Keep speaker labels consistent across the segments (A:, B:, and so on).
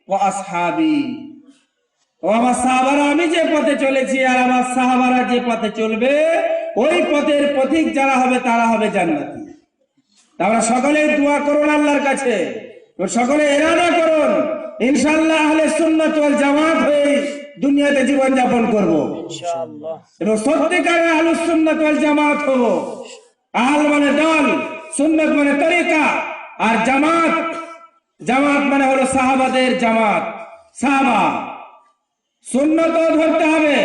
A: ওয়া আসহাবি, ও আমার সাহাবারা, আমি যে পথে চলেছি আর আমার সাহাবারা যে পথে চলবে, ওই পথের পথিক যারা হবে তারা হবে জান্নাতি। তাহলে সকলে দোয়া করুন আল্লাহর কাছে, সকলে ইরাদা করুন ইনশাআল্লাহ আহলে সুন্নাত ওয়াল জামাত হয়ে দুনিয়াতে জীবন যাপন করব ইনশাআল্লাহ, এবং সত্যিকারের আহলুস সুন্নাত ওয়াল জামাত হব। আহল মানে দল, সুন্নাত মানে তরিকা, আর জামাত, জামাত মানে হলো সাহাবাদের জামাত। সাহাবা সুন্নতও ধরতে হবে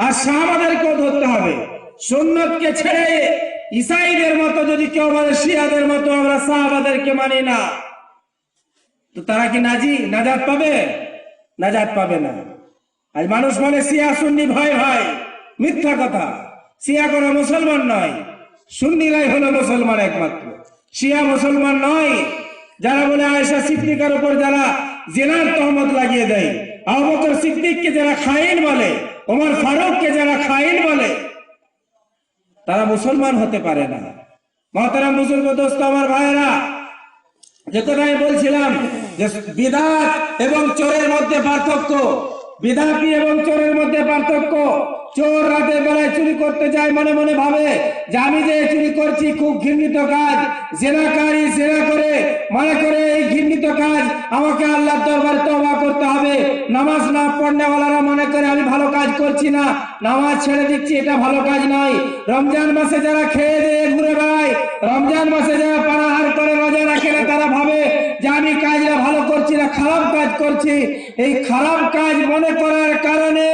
A: আর সাহাবাদেরকেও ধরতে হবে। সুন্নতকে ছেড়ে ঈসাইদের মতো যদি কেউ বলে শিয়াদের মতো আমরা সাহাবাদেরকে মানি না, তো তারা কি নাজাত পাবে? নাজাত পাবে না। আজ মানুষ বলে শিয়া সুন্নি ভয় ভয়, মিথ্যা কথা। শিয়া কোনো মুসলমান নয়, সুন্নিরাই হলো মুসলমান একমাত্র, শিয়া মুসলমান নয়। যারা বলে আয়েশা সিদ্দিকার উপর যারা জিনার তহমত লাগিয়ে দেয়, আবু বকর সিদ্দিককে যারা খাইন বলে, ওমর ফারুককে যারা খাইন বলে, তারা মুসলমান হতে পারে না। মহতারাম বুজুর্গ দোস্ত আমার ভাইয়েরা, যে কথা আমি বলছিলাম যে বিদআত এবং চোরের মধ্যে পার্থক্য, বিদআতি এবং চোরের মধ্যে পার্থক্য। চোর রাতের বেলায় চুরি করতে যায়, মনে মনে ভাবে যে আমি যে চুরি করছি খুব ঘৃণিত কাজ, জিনাকারী জিনা করে মনে করে এই ঘৃণিত কাজ আমাকে আল্লাহর দরবারে তওবা করতে হবে। নামাজ না পড়নেওয়ালারা মনে করে আমি ভালো কাজ করছি না, নামাজ ছেড়ে দিচ্ছি, এটা ভালো কাজ নয়। রমজান মাসে যারা খেয়ে দিয়ে ঘুরে বেড়ায়, রমজান মাসে যারা পানাহার করে রোজা রাখে না, তারা ভাবে যে আমি কাজটা ভালো করছি না, খারাপ কাজ করছি। এই খারাপ কাজ মনে করার কারণে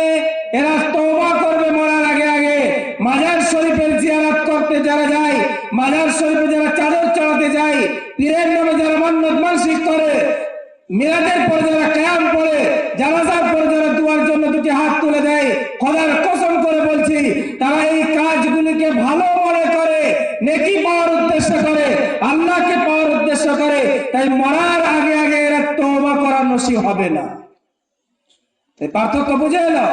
A: এরা তওবা করবে মরার আগে আগে। মাজার শরীফের জিয়ারত করতে যারা যায়, মাজার শরীফে যারা চাদর চড়াতে যায়, পীরের নামে যারা মান্নত মানসিক করে, মিলাদের পরে যারা কিয়াম পড়ে, জানাজার পরে যারা দুয়ার জন্য দুটি হাত তুলে দেয়, খোদার কসম করে বলছি তারা এই কাজগুলিকে ভালো মনে করে, নেকি পাওয়ার উদ্দেশ্য করে, আল্লাহকে পাওয়ার উদ্দেশ্য করে। তাই মরার আগে আগে এরা তওবা করার নসিব হবে না। এই পার্থক্য বুঝে এলো?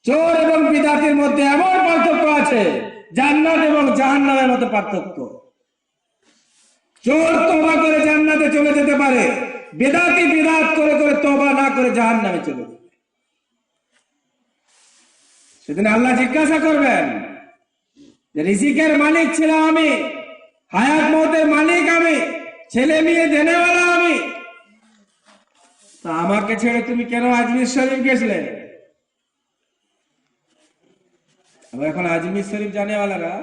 A: চোর এবং বিদআতের মধ্যে এমন পার্থক্য আছে, জান্নাত এবং জাহান্নামের মতো পার্থক্য। চোর তওবা করে জান্নাতে চলে যেতে পারে, বিদআতি বিদআত করে করে তওবা না করে জাহান্নামে চলে যাবে। সেদিন আল্লাহ জিজ্ঞাসা করবেন যে রিজিকের মালিক ছিলাম আমি, হায়াত মওতের মালিক আমি, ছেলে মেয়ে দেনেওয়ালা আমি, তা আমাকে ছেড়ে তুমি কেন আজমির শরীফ গেছিলে? এখন আজমির শরীফ জানেওয়ালারা,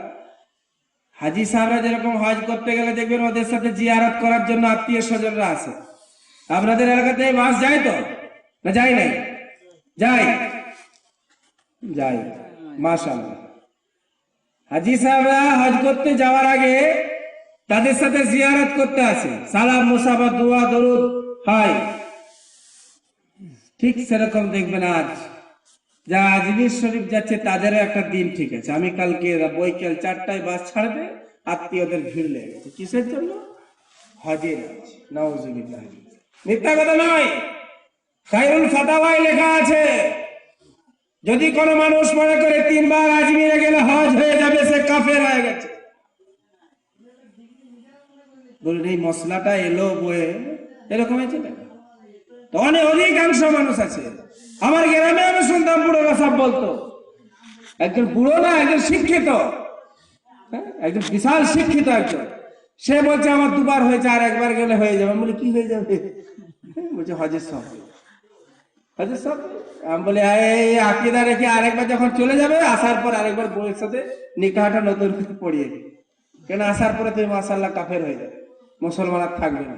A: হাজি সাহেবরা যেরকম হজ করতে গেলে দেখবেন ওদের সাথে জিয়ারত করার জন্য আত্মীয় স্বজনরা আছে। আপনাদের এলাকাতে বাস যায় তো না? যায় নাই? যায়, যায়, মাশাআল্লাহ। হাজি সাহেবরা হজ করতে যাওয়ার আগে তাদের সাথে জিয়ারত করতে আসে, সালাম মুসাফা দোয়া দরুদ হয়। ঠিক সেরকম দেখবেন আজ যা আজমির শরীফ যাচ্ছে তাদেরও একটা দিন ঠিক আছে। আমি কালকে বৈকাল 4টায় বাস ছাড়বে, আত্মীয়দের ভিড় লেগে গেছে। কিসের জন্য? হজে যাচ্ছে। নাউজুবিল্লাহ, মিথ্যা কথা নয়। খায়রুল ফাতাওয়ায় লেখা আছে, যদি কোনো মানুষ মনে করে 3 বার আজমিরে গেলে হজ হয়ে যাবে, সে কাফের হয়ে গেছে। বলুন এই মশলাটা এলো বয়ে এরকম হয়েছে না? তো অধিকাংশ মানুষ আছে। আমার গ্রামে আমি শুনতাম বুড়োরা সব বলতো, একজন বুড়ো না, একজন শিক্ষিত, একজন বিশাল শিক্ষিত একজন, সে বলছে আমার 2 বার হয়েছে, আর 1 বার গেলে হয়ে যাবে। আমি বলি কি হয়ে যাবে? বলছে হজের সব, হজের সব। আমি বলি এই আকীদা রেখে আরেকবার যখন চলে যাবে, আসার পর আরেকবার বউয়ের সাথে নিকাহটা নতুন করে পড়িয়ে দিবে, কেন আসার পরে তুমি মাশাআল্লাহ কাফের হয়ে যাবে, মুসলমান আর থাকবে না।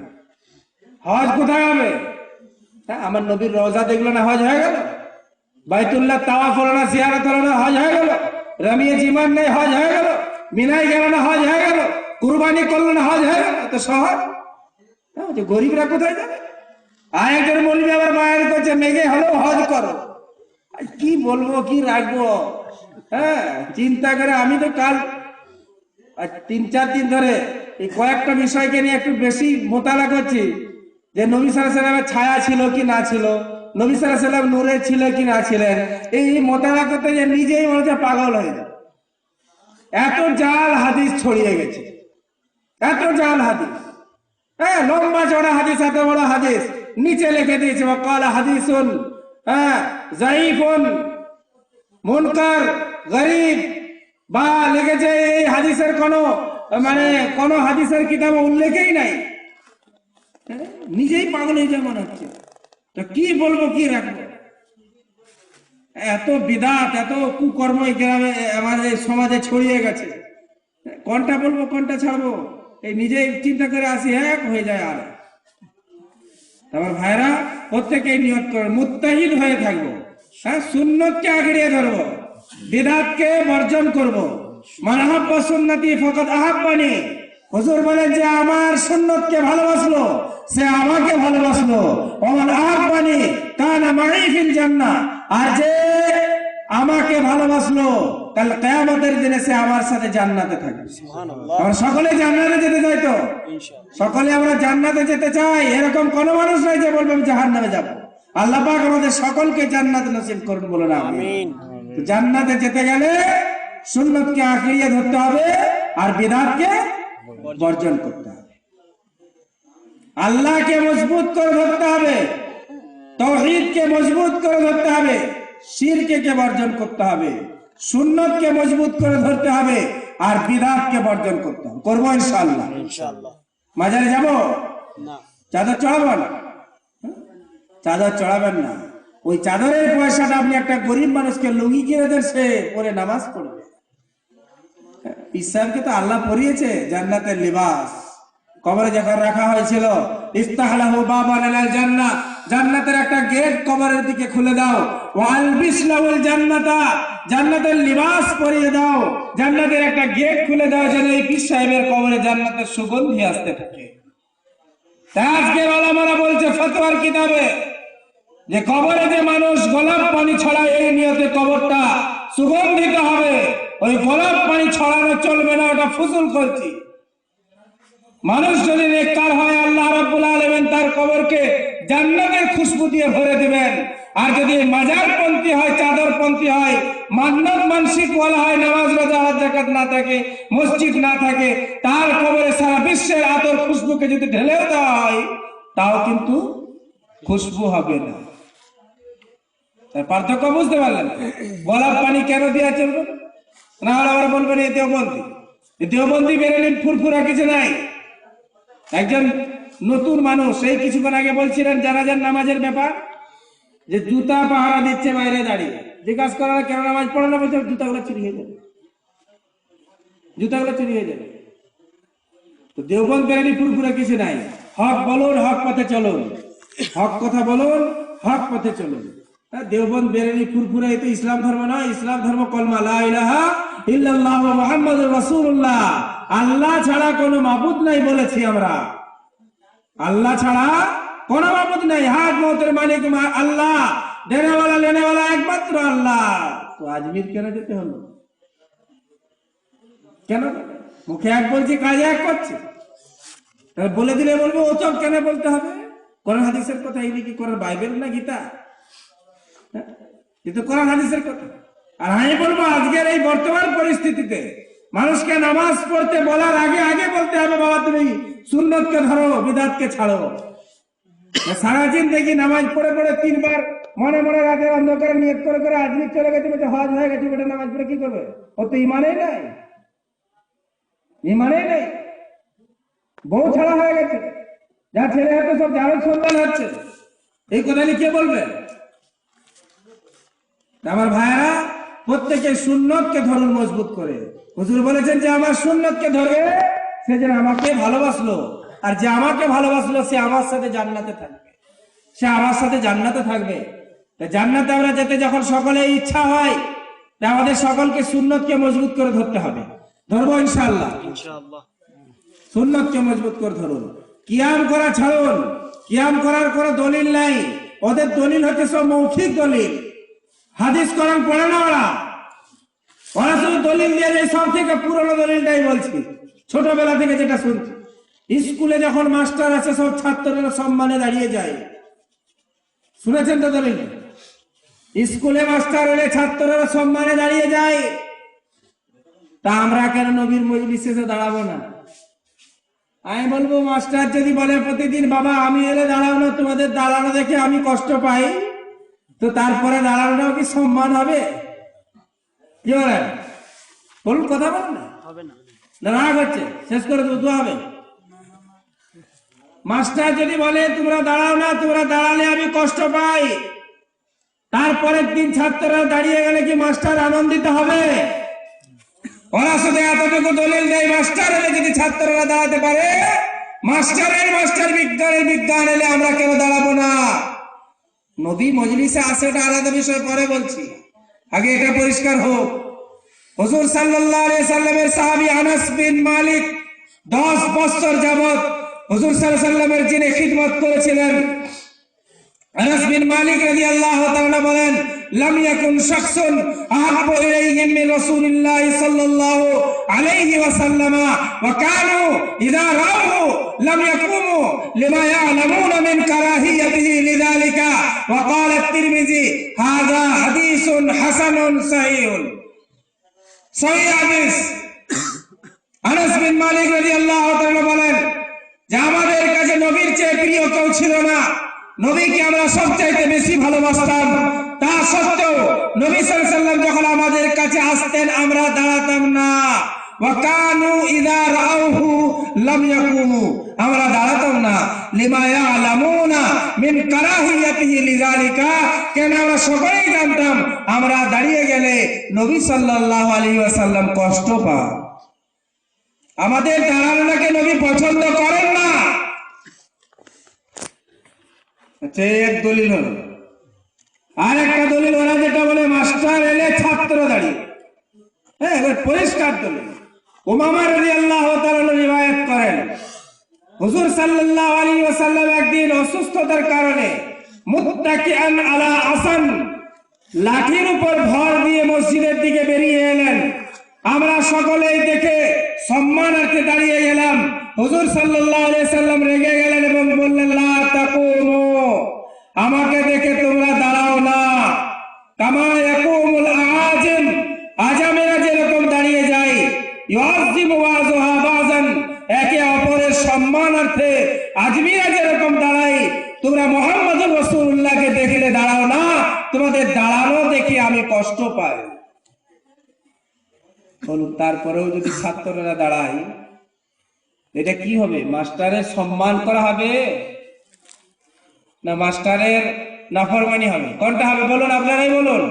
A: হজ কোথায় হবে? আমার নবীর রওজা দেখলো না, হজ হয়ে গেল? বাইতুল্লাহ তাওয়াফ হলো না, জিয়ারত হলো না, হজ হয়ে গেল? রামিয়ে জীবন নেই, হজ হয়ে গেল? মিনায় গেল না, হজ হয়ে গেল? কুরবানি করলো না, হজ হয়ে গেল? এত সহজ। গরিবরা কোথায় যাবে? আর একজন মৌলবি আবার বায়ান করছে মেঘে হলেও হজ করো। কি বলবো, কি রাখবো? চিন্তা করে আমি তো কাল 3-4 দিন ধরে এই কয়েকটা বিষয়কে নিয়ে একটু বেশি মোতালা করছি, যে নবী সাল্লাল্লাহু আলাইহি ওয়াসাল্লামের ছায়া ছিল কি না ছিল, নবী সাল্লাল্লাহু আলাইহি ওয়াসাল্লাম নূরে ছিল কি না ছিলেন। এই মোতালা করতে যে নিজেই মনে হচ্ছে পাগল হয়ে যায়। এত জাল হাদিস ছড়িয়ে গেছে, এত জাল হাদিস, লম্বা চড়া হাদিস, এত বড় হাদিস, নিচে লিখে দিয়েছে ওয়াকালা হাদিসুন যায়ীফুন মুনকার গরীব, বা লিখেছে এই হাদিসের কোন হাদিসের কিতাবে উল্লেখই নাই। নিজেই পাগল হয়ে যায় মনে হচ্ছে। তো কি বলবো, কি রাখবো? এত বিদাত, এত কুকর্ম এই গ্রামে আমাদের সমাজে ছড়িয়ে গেছে, কোনটা বলবো কোনটা ছাড়বো এই নিজেই চিন্তা করে আসি, এক হয়ে যায়। আর আমার ভাইরা প্রত্যেকেই নিয়ত করে মুত্তাহিদ হয়ে থাকবো, সুন্নতকে আগড়িয়ে ধরবো, বিদআতকে বর্জন করব। মান আহাব্বা সুন্নতি ফাকাদ আহাব্বানি। হুজুর বলেন যে আমার সুন্নতকে ভালোবাসলো সে আমাকে ভালোবাসলো। ওমান আহাব্বানি কানা মাই ফিল জান্নাহ। আর যে আমাকে ভালোবাসলো কাল কিয়ামতের দিনে সে আমার সাথে জান্নাতে থাকবে। সুবহানাল্লাহ। আমরা সকলে জান্নাতে যেতে চাই তো? ইনশাআল্লাহ সকলে আমরা জান্নাতে যেতে চাই। এরকম কোন মানুষ নাই যে বলবে আমি জাহান্নামে যাব। আল্লাহ পাক আমাদের সকলকে জান্নাত নসিব করুন, বলুন আমিন। তো জান্নাতে যেতে গেলে সুন্নতকে আঁকড়িয়ে ধরতে হবে আর বিদআতকে বর্জন করতে হবে। আল্লাহকে মজবুত করে ধরতে হবে, তাওহীদকে মজবুত করে ধরতে হবে, শিরকে বর্জন করতে হবে, সুন্নতকে মজবুত করে ধরতে হবে আর বিদআতকে বর্জন করতে হবে। করবো ইনশাআল্লাহ। ইনশাআল্লাহ। মাজারে যাব না, চাদর চড়াবো না, চাদর চড়াবেন না। ওই চাদরের পয়সাটা আপনি একটা গরিব মানুষকে লুঙ্গি কিনে দেন, সে পরে নামাজ পড়বে। ইসলামকে তো আল্লাহ পরিয়েছে জান্নাতের লিবাস। কবরে যখন রাখা হয়েছিল ইফতাহলাহু বাবান আলাল জান্নাহ, জান্নাতের একটা গেট কবরের দিকে খুলে দাও। ওয়ালবিস লাহুল জান্নাতা, জান্নাতের লিবাস পরিয়ে দাও, জান্নাতের একটা গেট খুলে দাও যেন এই পীর সাহেবের কবরে জান্নাতের সুগন্ধি আসতে থাকে। আজকের ওলামারা বলছে ফতোয়ার কিতাবে যে কবরে যে মানুষ গোলাপ পানি ছড়ায় এই নিয়তে কবরটা সুগন্ধিত হবে, ওই গোলাপ পানি ছড়ানো চলবে না, ওটা ফুজুল করছি। মানুষ যদি নেককার হয় আল্লাহ রাব্বুল আলামিন তার কবরকে জান্নাতের খুশবু দিয়ে ভরে দিবেন। আর যদি মাজার পন্থী হয়, চাদর পন্থী হয়, মান্নাত মানসিক ওয়ালা হয়, নামাজ রোজা হজ যাকাত না থাকে, মসজিদ না থাকে, তার কবরে সারা বিশ্বের আতর খুশবুকে যদি ঢেলেও দেওয়া হয় তাও কিন্তু খুশবু হবে না। পার্থক্য বুঝতে পারলেন? গোলাপ পানি কেন দেওয়া চলবে না? ওরা বলবেন এই দেওবন্দি বেরেলিন ফুরফুরা কিছু নাই। একজন নতুন মানুষ এই কিছুক্ষণ আগে বলছিলেন জানাজার নামাজের ব্যাপার, যে জুতা পাহারা দিচ্ছে বাইরে দাঁড়িয়ে। জিজ্ঞাসা করা কেন নামাজ পড়ে না, বলছে জুতাগুলো চুরি হয়ে যাবে, জুতাগুলো চুরি হয়ে যাবে। তো দেওবন্দ বেরেলি ফুরফুরা কিছু নাই। হক বলুন, হক পথে চলুন, হক কথা বলুন, হক পথে চলুন। দেওবন্দ বেরেলি ফুরফুরা এই তো ইসলাম ধর্ম নয়। ইসলাম ধর্ম কলমা লা ইলাহা ইল্লাল্লাহু মুহাম্মাদুর রাসূলুল্লাহ। আল্লাহ ছাড়া কোনো মাবুদ নাই বলেছি আমরা, আল্লাহ ছাড়া কোনো মাবুদ নাই। হাত মৌতের মালিক আল্লাহ, দেনেওয়ালা লেনেওয়ালা একমাত্র আল্লাহ। তো আজমির কেন যেতে হলো? কেন? মুখে এক বলছি, কাজে এক করছে। বলে দিলে বলবো ও চোখ কেন বলতে হবে? কোরআন হাদিসের কথা, এই কি কোরআন বাইবেল না গীতা? কিন্তু কোরআন হাদিসের কথা। আর আমি বলবো আজকের এই বর্তমান পরিস্থিতিতে মানুষকে নামাজ পড়তে বলার আগে আগে বলতে হবে বাবা তুমি সুন্নতকে ধরো, বিদআতকে ছাড়ো। সারা জিন্দেগি নামাজ পড়ে পড়ে 3 বার মনে মনে রাতে অন্ধকারে নিয়ত করে করে আজমির চলে গেছে, বলছে হজ হয়ে গেছে, বেটা নামাজ পড়ে কি করবে? ও তো ইমানেই নাই, ইমানেই নেই। বউ ছাড়া হয়ে গেছে, যা ছেলে হয়তো সব জারজ সন্তান হচ্ছে। এই কথা কে বলবে? আমার ভাইয়েরা প্রত্যেকে সুন্নতকে ধরুন মজবুত করে। হুজুর বলেছেন যে আমার সুন্নতকে ধরে সে যেন আমাকে ভালোবাসলো, আর যে আমাকে ভালোবাসলো সে আমার সাথে জান্নাতে থাকবে, সে আমার সাথে জান্নাতে থাকবে। জান্নাতে আমরা যেতে যখন সকলে ইচ্ছা হয়, আমাদের সকলকে সুন্নতকে মজবুত করে ধরতে হবে। ধরবো ইনশাআল্লাহ। ইনশাআল্লাহ সুন্নতকে মজবুত করে ধরুন। কিয়াম করা ছাড়ুন, কিয়াম করার কোনো দলিল নাই। ওদের দলিল হচ্ছে সব মৌখিক দলিল, হাদিস কোরআন পড়ে না ওরা। ওরা শুধু দলিল দিয়ে যায়, সব থেকে পুরনো দলিলটাই বলছি, ছোটবেলা থেকে যেটা শুনছি। স্কুলে যখন মাস্টার আছে সব ছাত্ররা সম্মানে দাঁড়িয়ে যায়, শুনেছেন তো দলিল? স্কুলে মাস্টার হলে ছাত্ররা সম্মানে দাঁড়িয়ে যায়। তা আমরা কেন নবীর মজলিসে দাঁড়াবো না? আমি বলবো মাস্টার যদি বলে প্রতিদিন বাবা আমি এলে দাঁড়াও না, তোমাদের দাঁড়ানো দেখে আমি কষ্ট পাই, তো তারপরে দাঁড়ানোটাও কি সম্মান হবে? কি বলেন? বলুন, কথা বলুন না, না রাগ হচ্ছে, শেষ করে দেবো হবে। মাস্টার যদি বলে তোমরা দাঁড়াও না, তোমরা দাঁড়ালে আমি কষ্ট পাই, তারপরের দিন ছাত্ররা দাঁড়িয়ে গেলে কি মাস্টার আনন্দিত হবে? ওরা শুধু এতটুকু দলিল দেয়, মাস্টার এলে যদি ছাত্ররা দাঁড়াতে পারে, মাস্টার বিজ্ঞানের বিজ্ঞান এলে আমরা কেন দাঁড়াবো না? নবী মজলিসে আসে ওটা আলাদা বিষয়, পরে বলছি, আগে এটা পরিষ্কার হোক। হুজুর সাল্লাল্লাহু আলাইহি সাল্লামের সাহাবী আনাস বিন মালিক 10 বছর যাবত হুজুর সাল্লাল্লাহু আলাইহি সাল্লামের যিনি খিদমত করেছিলেন, আনাস বিন মালিক রাদিয়াল্লাহু তাআলা বলেন, লাম ইয়াকুন শাখসুন আহাব্বু ইলাইহিম মিন রাসূলিল্লাহ সাল্লাল্লাহু আলাইহি ওয়াসাল্লাম ওয়া কানু ইযা রাআহু লাম ইয়াকুমু লিমা ইয়ালামুনা মিন কারাহিয়াতিহি লিযালিকা ওয়া ক্বালা আত-তিরমিজি হাযা হাদীসুন হাসানুন সাহিহুন। সহিহ হাদিস। আনাস বিন মালিক রাদিয়াল্লাহু তাআলা বলেন যে আমাদের কাছে নবীর চেয়ে প্রিয় কেউ ছিল না, নবীকে আমরা সবচাইতে বেশি ভালোবাসতাম, তা সত্ত্বেও নবী সাল্লাল্লাহু আলাইহি ওয়াসাল্লাম যখন আমাদের কাছে আসতেন আমরা দাঁড়াতাম না। ওয়া কানু ইযা রাআহু লাম ইয়াকুমু, আমরা দাঁড়াতাম না। লিমা ইয়ালামুনা মিন কারাহিয়াতিহি লিযালিকা, কেন আমরা সকলেই জানতাম আমরা দাঁড়িয়ে গেলে নবী সাল্লাল্লাহু আলাইহি ওয়াসাল্লাম কষ্ট পান, আমাদের দাঁড়ানোটাকে নবী পছন্দ করেন না। আচ্ছা, এক দলিল হলো। আর একটা দলিল ওরা যেটা বলে মাস্টার এলে ছাত্র দাঁড়িয়ে, হ্যাঁ এবার পরিষ্কার দলিল। উমামা রাদিয়াল্লাহু তাআলা রিওয়ায়াত করেন, হুজুর সাল্লাল্লাহু আলাইহি ওয়াসাল্লাম একদিন অসুস্থতার কারণে মুত্তাকিআন আলা আসান, লাঠির উপর ভর দিয়ে মসজিদের দিকে বেরিয়ে এলেন। আমরা সকলেই দেখে সম্মানার্থে দাঁড়িয়ে গেলাম। হুজুর সাল্লাল্লাহু আলাইহি ওয়াসাল্লাম রেগে গেলেন এবং বললেন, লা তাকুমু, আমাকে দেখে তোমরা দাঁড়াও না। কামা ইয়াকুমুল আআজিম, আজামেরা যেরকম দাঁড়িয়ে যায়, ইউআযিমু বাযুহা বাযান, একে অপরের সম্মানার্থে আজমিরা যেরকম দাঁড়ায়, তোমরা মুহাম্মদুর রাসূলুল্লাহকে দেখলে দাঁড়াও না, তোমাদের দাঁড়ানো দেখে আমি কষ্ট পাই। বলুন, তারপরেও যদি ছাত্ররা দাঁড়ায়, এটা কি হবে? মাস্টারের সম্মান করা হবে না মাস্টারের নাফরমানি হবে? কোনটা হবে বলুন, আপনারাই বলুন।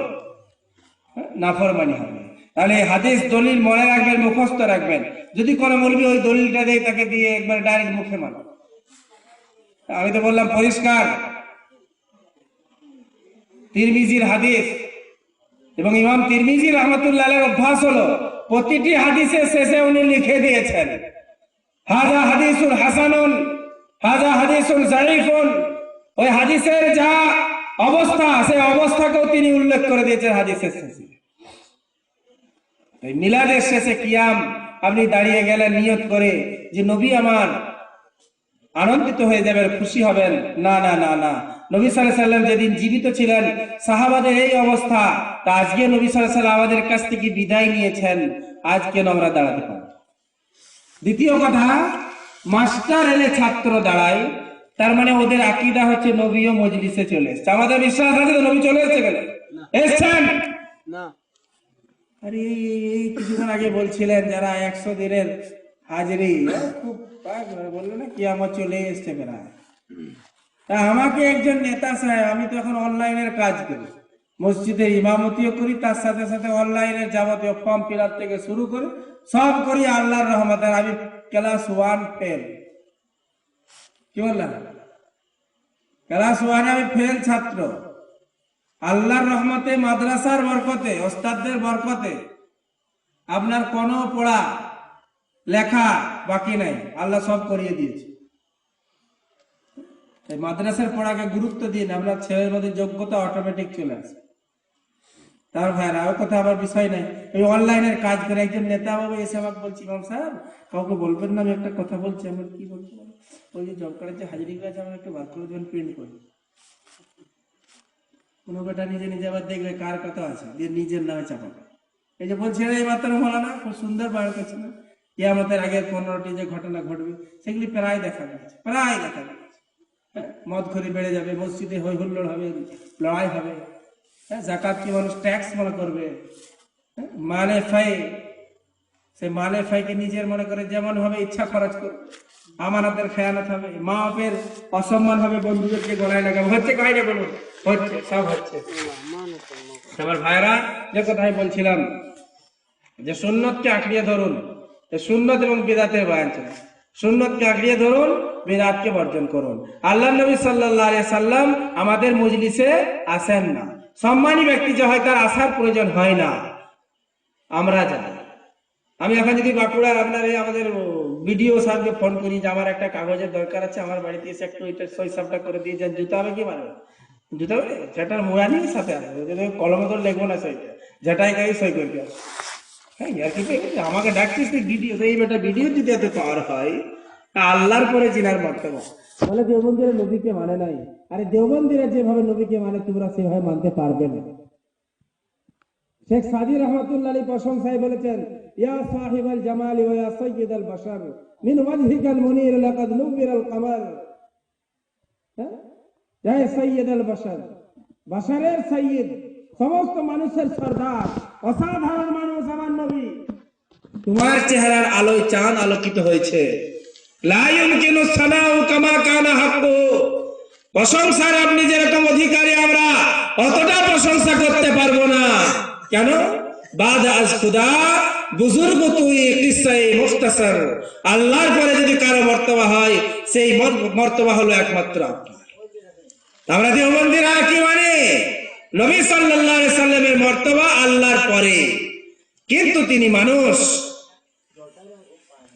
A: নাফরমানি হবে। তাহলে হাদিস দলিল মনে রাখবেন, মুখস্থ রাখবেন। যদি কোনো মৌলবি ওই দলিলটা দেয়, তাকে দিয়ে একবার ডাইরেক্ট মুখে মানো। আমি তো বললাম পরিষ্কার, তিরমিজির হাদিস, এবং ইমাম তিরমিজি রাহমাতুল্লাহ আলাইহির অভ্যাস হলো প্রতিটি হাদিসের শেষে উনি লিখে দিয়েছেন, হাযা হাদিসুন হাসানুন, হাযা হাদিসুন যায়ীফুন। ওই হাদিসের যা অবস্থা, সেই অবস্থাকেও তিনি উল্লেখ করে দিয়েছেন হাদিসের শেষে। এই মিলাদের শেষে কিয়াম আপনি দাঁড়িয়ে গেলেন নিয়ত করে যে নবী আমার আনন্দিত হয়ে যাবেন, খুশি হবেন, না না না না। নবী সাল্লাল্লাহু আলাইহি ওয়াসাল্লাম যেদিন জীবিত ছিলেন সাহাবাদের এই অবস্থা, তা আজকে নবী সাল্লাল্লাহু আলাইহি ওয়াসাল্লাম আমাদের কাছ থেকে বিদায় নিয়েছেন, আজ কেন আমরা দাঁড়াতে পারি? দ্বিতীয় কথা, মাস্টার এলে ছাত্র দাঁড়ায়, তার মানে ওদের আকীদা হচ্ছে নবীও মজলিসে চলে এসেছে। আমাদের বিশ্বাস আছে তো নবী চলে এসেছে, কেন এসেছেন না? আরে এই কিছুদিন আগে বলছিলেন যারা 100 দিনের হাজিরি, খুব বললো না কিয়ামত চলে এসছে প্রায়। তা আমাকে একজন নেতা সাহেব, আমি তো এখন অনলাইনের কাজ করি, মসজিদের ইমামতিও করি, তার সাথে সাথে অনলাইনের যাবতীয় ফর্ম ফিল আপ থেকে শুরু করে সব করি আল্লাহর রহমতে। আমি ক্লাস 1 ফেল। কি বললাম? ক্লাস 1 আমি ফেল ছাত্র। আল্লাহর রহমতে, মাদ্রাসার বরকতে, ওস্তাদদের বরকতে আপনার কোনো পড়া লেখা বাকি নাই, আল্লাহ সব করিয়ে দিয়েছে। এই মাদ্রাসার পড়াকে গুরুত্ব দিন, আপনার ছেলের মধ্যে যোগ্যতা অটোমেটিক চলে আসে। তার ভাইরা ওই কথা আমার বিষয় নাই। এই অনলাইনের কাজ করে একজন নেতা বাবু এসে আমাকে বলছি, ইমাম সাহেব কাউকে বলবেন না, আমি একটা কথা বলছি। আমার কি বলছি? ওই যে জব কার্ডের যে হাজিরিগুলো আছে, আমার একটু বার করে দেবেন, প্রিন্ট করে। কোনো বেটা নিজে নিজে আবার দেখবে কার কথা আছে, দিয়ে নিজের নামে চাপাবে। এই যে বলছি এই মাত্র বলা না, খুব সুন্দর বার করছে না, কিয়ামতের আগের 15টি যে ঘটনা ঘটবে সেগুলি প্রায় দেখা যাচ্ছে, প্রায় দেখা যাচ্ছে। মদখোরি বেড়ে যাবে, মসজিদে হই হুল্লোড় হবে, লড়াই হবে। যাকাত কি মানুষ ট্যাক্স মনে করবে? মালে ফাই, সে মালে ফাইকে নিজের মনে করে যেমন ভাবে ইচ্ছা খরচ করবে। আমানতের খেয়ানত হবে, মা বাপের অসম্মান হবে, বন্ধুদেরকে গলায় লাগাবে। হচ্ছে কাহিনী বলুন, হচ্ছে, সব হচ্ছে। আমার ভাইরা, যে কথাই বলছিলাম যে সুন্নতকে আঁকড়িয়ে ধরুন, সুন্নত এবং বিদআতের বয়ান চলে। সুন্নতকে আঁকড়িয়ে ধরুন, বিদআতকে বর্জন করুন। আল্লাহ নবী সাল্লাল্লাহু আলাইহি সাল্লাম আমাদের মজলিসে আসেন না। সম্মানী ব্যক্তি যে হয় তার আসার প্রয়োজন হয় না, আমরা যাই। আমি এখন যদি বাঁকুড়ার আপনার এই আমাদের বিডিও সাহেবকে ফোন করি যে আমার একটা কাগজের দরকার আছে, আমার বাড়িতে এসে একটু এটা সই সাপটা করে দিয়ে যান, জুতা হবে কি মারবে? জুতা হবে, যেটার মোড়া নিয়ে সাথে আসবে, কলমে তো লিখবো না সইটা, যেটাই গাই সই করতে আসবে। হ্যাঁ, আমাকে ডাকছিস তুই ভিডিও, এই বেটা ভিডিও যদি এত পাওয়ার হয়, আল্লাহর পরে চিনার মর্তবা। বলে দেওবন্দিরা নবীকে মানে নাই। আরে দেওবন্দিরা যেভাবে নবীকে মানে তোমরা সেভাবে মানতে পারবে না। শেখ সাদি রহমাতুল্লাহ আলাইহি প্রশংসায় বলেছেন, ইয়া সাহিবাল জামালি ওয়া ইয়া সাইয়্যিদাল বাশার মিন ওয়াজহিকাল মুনির লাকাদ নুবিরাল কামার। ইয়া সাইয়্যিদাল বাশার, বাশারের সাইয়্যিদ, সমস্ত মানুষের সরদার, অসাধারণ মানুষ আমার নবী। তোমার চেহারার আলোয় চাঁদ আলোকিত হয়েছে। লা ইউমকিনু সানাউ কামা কানা হাক্কু, প্রশংসার আপনি যেরকম অধিকারী আমরা অতটা প্রশংসা করতে পারবো না। কেন? বাদ আজ খুদা বুজুর্গ তুই কিসায়ে মুখতাসার, আল্লাহর পরে যদি কারো মর্তবা হয় সেই মর্তবা হলো একমাত্র আপনার। আমরা দেওবন্দিরা কি মানে? নবী সাল্লাল্লাহু আলাইহি সাল্লামের মর্তবা আল্লাহর পরে, কিন্তু তিনি মানুষ,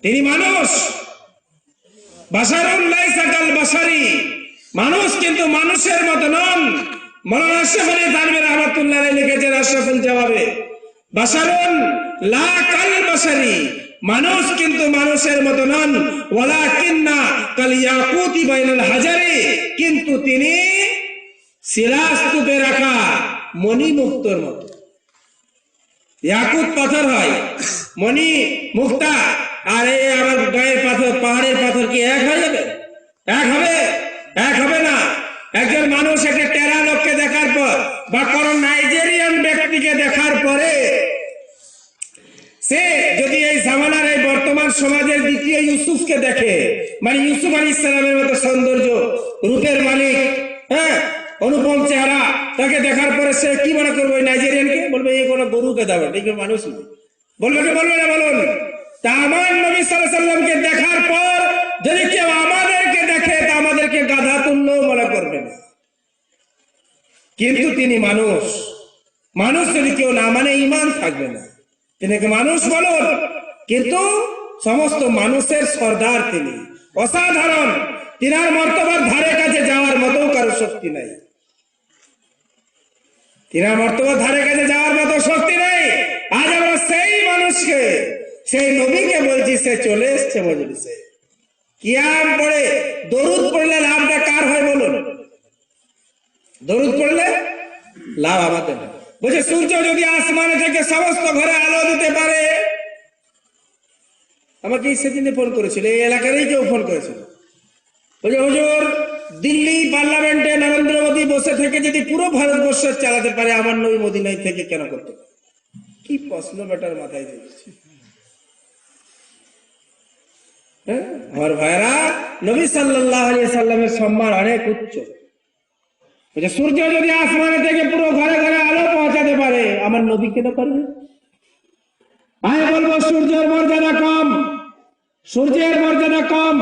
A: তিনি মানুষ। বাশারুন লাইসা কাল বাশারি, মানুষ কিন্তু মানুষের মতো নন। মাওলানা আশরাফ আলী থানভী রাহমাতুল্লাহ আলাইহি লিখেছেন আশরাফুল জওয়াবে, বাশারুন লা কাল বাশারি, মানুষ কিন্তু মানুষের মতো নন। ওয়ালাকিন্না কাল ইয়াকুতি বাইনাল হাজারি, কিন্তু তিনি শিলাস্তূপে রাখা মণি মুক্তর মতো। ইয়াকুত পাথর হয়, মণি মুক্তা, আর এই আমার গায়ের পাথর, পাহাড়ের পাথর কি এক হয়ে যাবে? এক হবে? এক হবে না। একজন মানুষ একটা টেরা লোককে দেখার পর বা কোন নাইজেরিয়ান ব্যক্তিকে দেখার পরে সে যদি এই জামানার এই বর্তমান সমাজের দ্বিতীয় ইউসুফকে দেখে, মানে ইউসুফ আলাইহিস সালামের মতো সৌন্দর্য, রূপের মালিক, হ্যাঁ, অনুপম চেহারা, তাকে দেখার পরে সে কি মনে করবে? ওই নাইজেরিয়ানকে বলবে এই কোনো গরুকে দাও, ঠিক মানুষ না। বলবে কি বলবে না বলুন? তা আমার নবী সাল্লাল্লাহু আলাইহি সাল্লামকে দেখার পর যদি কেউ আমাদেরকে দেখে তা আমাদেরকে গাধা তুল্য মনে করবে না। কিন্তু তিনি মানুষ, মানুষ যদি কেউ না মানে ঈমান থাকবে না। তিনি মানুষ বলুন, কিন্তু সমস্ত মানুষের সর্দার তিনি, অসাধারণ। তিনার মর্তবার ধারে কাছে যাওয়ার মতো কারো শক্তি নাই, তিনার মর্তবার ধারে কাছে যাওয়ার মতো শক্তি নাই। আজ আমরা সেই মানুষকে, সেই নবীকে বলছি, সে চলে এসছে মজলিসে। কিয়াম পড়ে দরুদ পড়লে লাভটা কার হয় বলুন? দরুদ পড়লে লাভ আমাদের। বলছে সূর্য যদি আসমানে থেকে সমস্ত ঘরে আলো দিতে পারে, আমাকে সেদিনে ফোন করেছিল, এই এলাকারই কেউ ফোন করেছিল, বলছে হুজুর দিল্লি পার্লামেন্টে নরেন্দ্র মোদী বসে থেকে যদি পুরো ভারতবর্ষ চালাতে পারে, আমার নবী মদিনায় থেকে কেন করতে পারে? কি প্রশ্ন বেটার মাথায় দিয়েছে। আমার ভাইরা, নবী সাল্লাল্লাহু আলাইহি সাল্লামের সম্মান অনেক উচ্চ। সূর্য যদি আসমানে থেকে পুরো ঘরে ঘরে আলো পৌঁছাতে পারে, আমার নবী কেন পারবে? আমি বলবো সূর্যের মর্যাদা কম, সূর্যের মর্যাদা কম,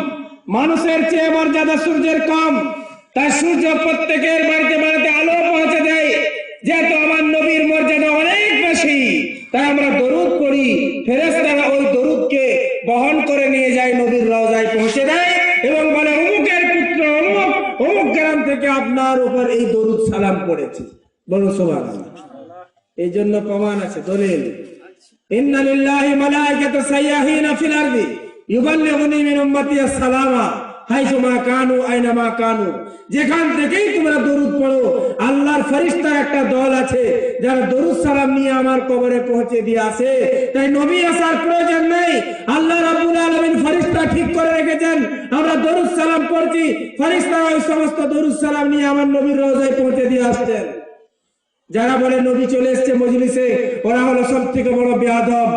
A: মানুষের চেয়ে মর্যাদা সূর্যের কম। তাই সূর্য প্রত্যেকের বাড়িতে বাড়িতে আলো পৌঁছে দেয়, যেহেতু আমার নবীর মর্যাদা অনেক বেশি, তাই আমরা দরুদ পড়ি, ফেরেশতারা ওই দরুদকে বহন করে নিয়ে যায়, নবীর রওজায় পৌঁছে দেয় এবং বলে অমুকের পুত্র অমুক অমুক গ্রাম থেকে আপনার উপর এই দরুদ সালাম পড়েছে। বলুন সুবহানাল্লাহ। এই জন্য প্রমাণ আছে, দলিল, ইন্না লিল্লাহি মালাইকাতু সাইয়াহিনা ফিল আরদি ইউবাল্লিগুনি মিন উম্মতি আসসালামা হাইসুমা কানু আইনামা কানু। যেখান থেকেই তোমরা দরুদ পড়ো, আল্লাহর ফেরেশতার একটা দল আছে যারা দরুদ সালাম নিয়ে আমার কবরে পৌঁছে দিয়ে আসে। তাই নবী আসার প্রয়োজন নেই। আল্লাহ রাব্বুল আলামিন ফেরেশতা ঠিক করে রেখেছেন, আমরা দরুদ সালাম পড়ছি, ফেরেশতারা ওই সমস্ত দরুদ সালাম নিয়ে আমার নবীর রওজায় পৌঁছে দিয়ে আসছেন। যারা বলে নবী চলে এসেছে মজলিসে, ওরা হলো সব থেকে বড় বেয়াদব।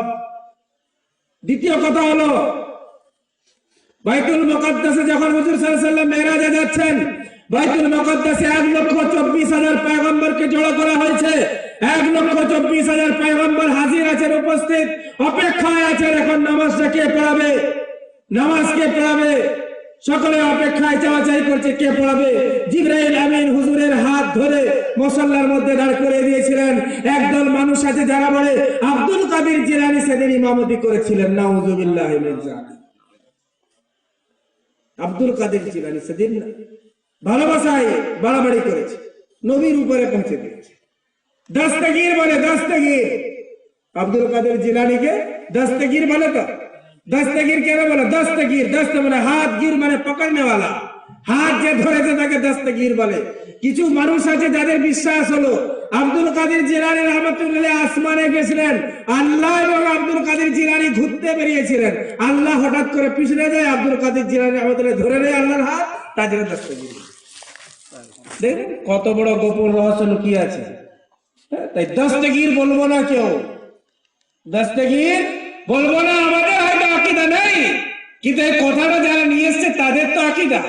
A: দ্বিতীয় কথা হলো, বাইতুল মুকাদ্দাসে যখন হুজুর সাল্লাল্লাহু আলাইহি ওয়াসাল্লাম মেরাজে যাচ্ছেন, বাইতুল মুকাদ্দাসে 1,24,000 পয়গম্বরকে জড়ো করা হয়েছে। 1,24,000 পয়গম্বর হাজির আছেন, উপস্থিত, অপেক্ষায় আছেন। এখন নামাজটা কে পড়াবে? নামাজ কে পড়াবে? সকলে অপেক্ষায় চাওয়াচাই করছে কে পড়াবে। জিবরাইল আমিন হুজুরের হাত ধরে মুসাল্লার মধ্যে দাঁড় করে দিয়েছিলেন। একদল মানুষ আছে যারা বলে আব্দুল কাদের জিলানী সেদিন ইমামতি করেছিলেন। নাউযুবিল্লাহি মিন যালিক। আব্দুল কাদের জিলানী সেদিন ভালোবাসায় বাড়াবাড়ি করেছে, নবীর উপরে পৌঁছে দিয়েছে। দস্তগীর বলে, দস্তগীর আব্দুল কাদের জিলানীকে দস্তগীর বলে। তো দস্তগীর কেন বলে? দস্তগীর, দস্ত মানে হাত, গির মানে পকড়নে वाला, হাত যে ধরেছে তাকে দস্তগীর বলে। কিছু মানুষ আছে যাদের বিশ্বাস হলো আব্দুল কাদের জিলানী রাহমাতুল্লাহ আসমানে গেছিলেন, আল্লাহ এবং আব্দুল কাদের জিলানী ঘুরতে বেরিয়েছিলেন, আল্লাহ হঠাৎ করে পিছনে যায়, আব্দুল কাদের জিলানী রাহমাতুল্লাহ ধরে নেয় আল্লাহর হাত, তাদের দস্তগীর। দেখেন কত বড় গোপন রহস্য লুকিয়ে আছে। তাই দস্তগীর বলবো না, কেউ দস্তগীর বলবো না। আমাদের হয়তো আকীদা নেই, কিন্তু এই কথাটা যারা নিয়ে এসছে তাদের তো আকীদা,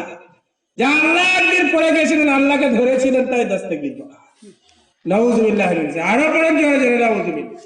A: যে আল্লাহ একদিন পড়ে গেছিলেন, আল্লাহকে ধরেছিলেন, তাই দস্তগীর বলা। নাউযুবিল্লাহ। আরো পড়েন জোরে জোরে নাউযুবিল্লাহ।